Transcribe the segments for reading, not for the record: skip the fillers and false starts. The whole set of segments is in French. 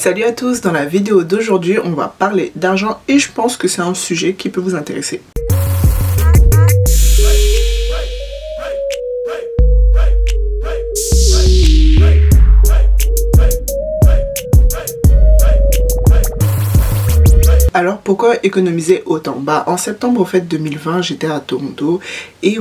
Salut à tous, dans la vidéo d'aujourd'hui on va parler d'argent et je pense que c'est un sujet qui peut vous intéresser. Alors pourquoi économiser autant? En septembre 2020 j'étais à Toronto et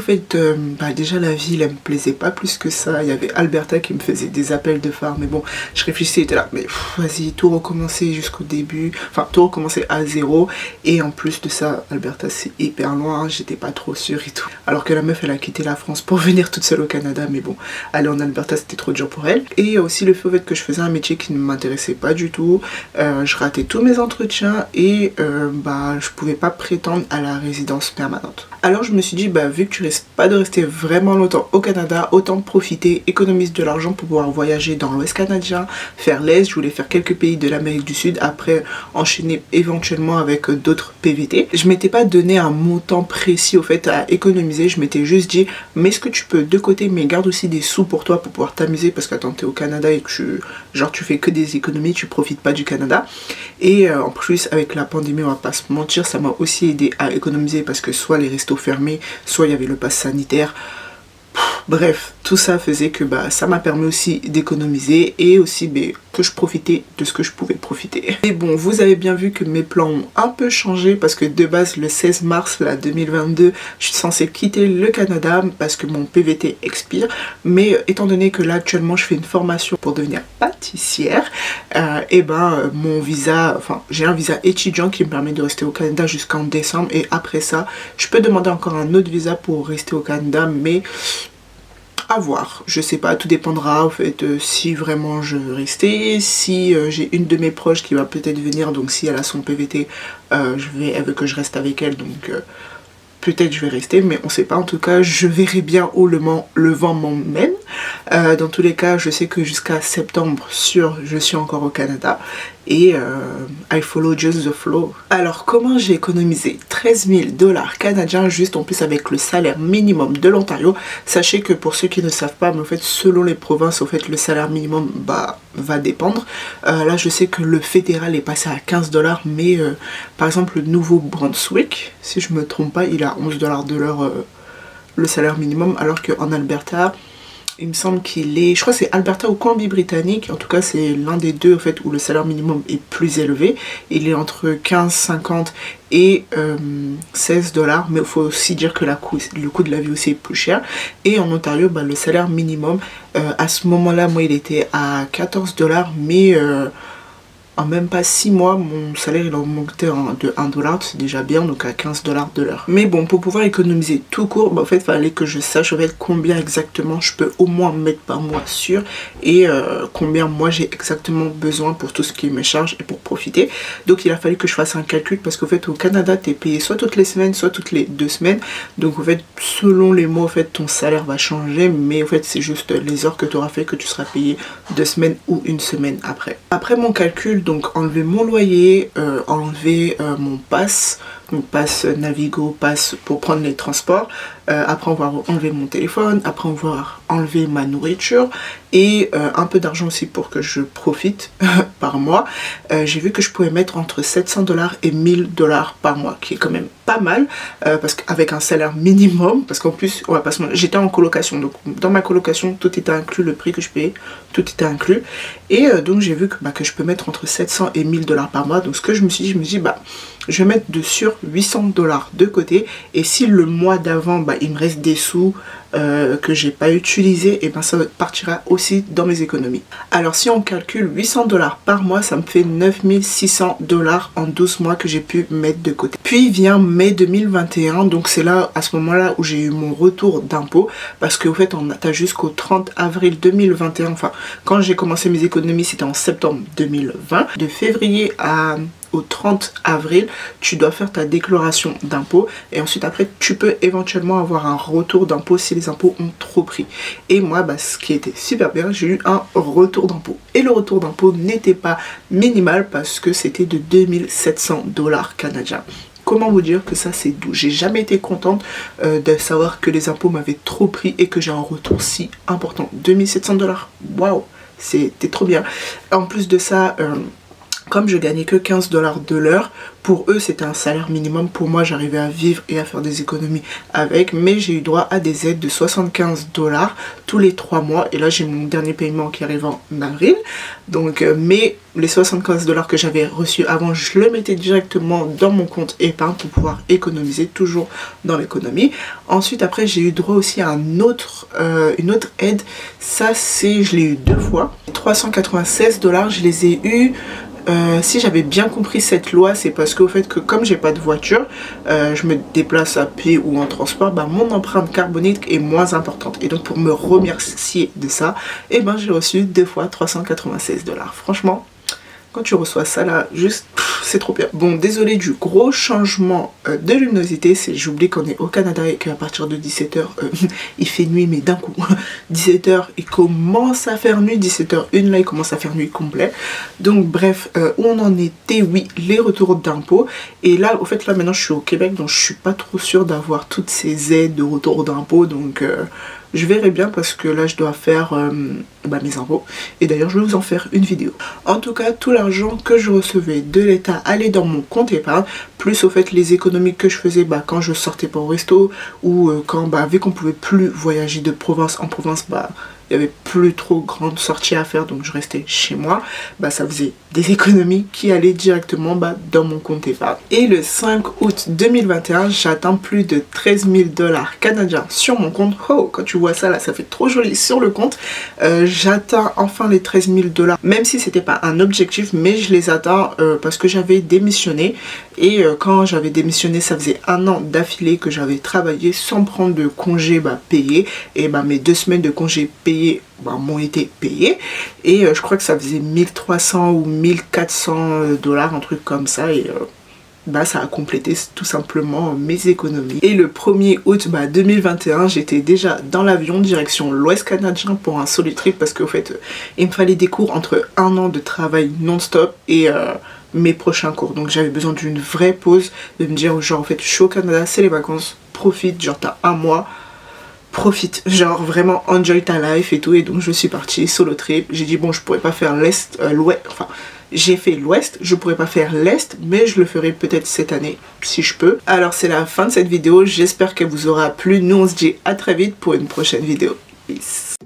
déjà la ville elle me plaisait pas plus que ça. Il y avait Alberta qui me faisait des appels de phare, mais bon je réfléchissais, j'étais là mais vas-y, tout recommencer jusqu'au début, enfin tout recommencer à zéro. Et en plus de ça Alberta c'est hyper loin, j'étais pas trop sûre et tout, alors que la meuf elle a quitté la France pour venir toute seule au Canada, mais bon aller en Alberta c'était trop dur pour elle. Et il y a aussi le fait que je faisais un métier qui ne m'intéressait pas du tout, je ratais tous mes entretiens et je pouvais pas prétendre à la résidence permanente. Alors je me suis dit vu que tu risques pas de rester vraiment longtemps au Canada, autant profiter, économiser de l'argent pour pouvoir voyager dans l'Ouest canadien, faire l'Est. Je voulais faire quelques pays de l'Amérique du Sud, après enchaîner éventuellement avec d'autres PVT. Je m'étais pas donné un montant précis à économiser, je m'étais juste dit mets ce que tu peux de côté, mais garde aussi des sous pour toi pour pouvoir t'amuser, parce qu'attends t'es au Canada et que tu fais que des économies, tu profites pas du Canada. Et en plus avec la pandémie, on va pas se mentir, ça m'a aussi aidé à économiser parce que soit les restos fermés, soit il y avait le pass sanitaire. Bref, tout ça faisait que ça m'a permis aussi d'économiser et aussi que je profitais de ce que je pouvais profiter. Et bon, vous avez bien vu que mes plans ont un peu changé parce que de base le 16 mars 2022 je suis censée quitter le Canada parce que mon PVT expire, mais étant donné que là actuellement je fais une formation pour devenir pâtissière, mon visa, j'ai un visa étudiant qui me permet de rester au Canada jusqu'en décembre, et après ça je peux demander encore un autre visa pour rester au Canada, mais à voir, je sais pas, tout dépendra si vraiment je veux rester, si j'ai une de mes proches qui va peut-être venir, donc si elle a son PVT, elle veut que je reste avec elle, donc peut-être je vais rester, mais on sait pas. En tout cas je verrai bien où le vent m'emmène. Dans tous les cas je sais que jusqu'à septembre je suis encore au Canada et I follow just the flow. Alors comment j'ai économisé 13 000 $ canadiens juste en plus avec le salaire minimum de l'Ontario? Sachez que pour ceux qui ne savent pas, mais selon les provinces le salaire minimum va dépendre. Là je sais que le fédéral est passé à 15 $, mais par exemple le Nouveau-Brunswick, si je me trompe pas, il a 11 $ de l'heure le salaire minimum, alors qu'en Alberta il me semble je crois que c'est Alberta ou Colombie-Britannique, en tout cas c'est l'un des deux où le salaire minimum est plus élevé. Il est entre 15,50 et 16 $, mais il faut aussi dire que le coût de la vie aussi est plus cher. Et en Ontario, le salaire minimum, à ce moment-là, moi il était à 14 $, mais en même pas 6 mois, mon salaire il a augmenté de 1 $, c'est déjà bien, donc à 15 $ de l'heure. Mais bon, pour pouvoir économiser tout court, il fallait que je sache combien exactement je peux au moins mettre par mois sûr, et combien moi j'ai exactement besoin pour tout ce qui me charge et pour profiter. Donc il a fallu que je fasse un calcul, parce qu'au au Canada tu es payé soit toutes les semaines, soit toutes les 2 semaines. Donc selon les mois ton salaire va changer, mais c'est juste les heures que tu auras fait que tu seras payé 2 semaines ou 1 semaine après. Après mon calcul, donc enlever mon loyer, enlever mon pass Navigo, pass pour prendre les transports, après on va enlever mon téléphone, après on va enlever ma nourriture et un peu d'argent aussi pour que je profite par mois. J'ai vu que je pouvais mettre entre 700 $ et 1000 $ par mois, qui est quand même pas mal, parce qu'avec un salaire minimum, parce qu'en plus on va pas se mentir, j'étais en colocation, donc dans ma colocation tout était inclus, le prix que je payais tout était inclus, et donc j'ai vu que je peux mettre entre 700 et 1000 $ par mois. Donc ce que je me suis dit, je vais mettre sur 800 $ de côté, et si le mois d'avant il me reste des sous que j'ai pas utilisé, et ça partira aussi dans mes économies. Alors si on calcule 800 $ par mois, ça me fait 9600 $ en 12 mois que j'ai pu mettre de côté. Puis vient mai 2021, donc c'est là, à ce moment là où j'ai eu mon retour d'impôt, parce que on a jusqu'au 30 avril 2021, quand j'ai commencé mes économies c'était en septembre 2020, de février au 30 avril tu dois faire ta déclaration d'impôt, et ensuite après tu peux éventuellement avoir un retour d'impôt si les impôts ont trop pris. Et moi ce qui était super bien, j'ai eu un retour d'impôt, et le retour d'impôt n'était pas minimal parce que c'était de 2700 $ canadiens. Comment vous dire que ça c'est doux. J'ai jamais été contente de savoir que les impôts m'avaient trop pris et que j'ai un retour si important. 2700 $, waouh, c'était trop bien. En plus de ça, comme je gagnais que 15 $ de l'heure, pour eux c'était un salaire minimum, pour moi j'arrivais à vivre et à faire des économies avec, mais j'ai eu droit à des aides de 75 $ tous les 3 mois, et là j'ai mon dernier paiement qui arrive en avril, donc mais les 75 $ que j'avais reçus avant, je le mettais directement dans mon compte épargne pour pouvoir économiser, toujours dans l'économie. Ensuite après j'ai eu droit aussi à une autre aide, ça c'est, je l'ai eu 2 fois, 396 $, je les ai eu. Si j'avais bien compris cette loi, c'est parce qu'au fait que comme j'ai pas de voiture, je me déplace à pied ou en transport, bah, mon empreinte carbonique est moins importante. Et donc pour me remercier de ça, eh ben, j'ai reçu 2 fois 396 $. Franchement, quand tu reçois ça là, juste c'est trop bien. Bon, désolé du gros changement de luminosité, j'ai oublié qu'on est au Canada et qu'à partir de 17 h il fait nuit, mais d'un coup 17 h il commence à faire nuit, 17h01 là il commence à faire nuit complet. Donc bref, où on en était, oui, les retours d'impôts. Et là au fait là maintenant je suis au Québec, donc je suis pas trop sûre d'avoir toutes ces aides de retour d'impôts, donc je verrai bien parce que là je dois faire mes impôts, et d'ailleurs je vais vous en faire une vidéo. En tout cas, tout l'argent que je recevais de l'État allait dans mon compte épargne, plus au fait les économies que je faisais quand je sortais pas au resto, ou quand vu qu'on pouvait plus voyager de province en province, il n'y avait plus trop grande sortie à faire, donc je restais chez moi, ça faisait des économies qui allaient directement dans mon compte épargne. Et le 5 août 2021, j'atteins plus de 13 000 $ canadiens sur mon compte. Oh, quand tu vois ça là, ça fait trop joli sur le compte. J'atteins enfin les 13 000 $, même si c'était pas un objectif, mais je les atteins parce que j'avais démissionné. Et quand j'avais démissionné, ça faisait 1 an d'affilée que j'avais travaillé sans prendre de congé payé. Et mes 2 semaines de congé payé m'ont été payées. Et je crois que ça faisait 1300 ou 1400 $, un truc comme ça. Et ça a complété tout simplement mes économies. Et le 1er août 2021, j'étais déjà dans l'avion direction l'Ouest canadien pour un solo trip, parce qu'au fait il me fallait des cours entre 1 an de travail non-stop et mes prochains cours, donc j'avais besoin d'une vraie pause, de me dire genre en fait je suis au Canada, c'est les vacances, profite, genre t'as 1 mois, profite, genre vraiment enjoy ta life et tout. Et donc je suis partie solo trip. J'ai dit bon, je pourrais pas faire l'ouest, enfin j'ai fait l'ouest, je pourrais pas faire l'est, mais je le ferai peut-être cette année si je peux. Alors c'est la fin de cette vidéo, j'espère qu'elle vous aura plu. Nous on se dit à très vite pour une prochaine vidéo. Peace.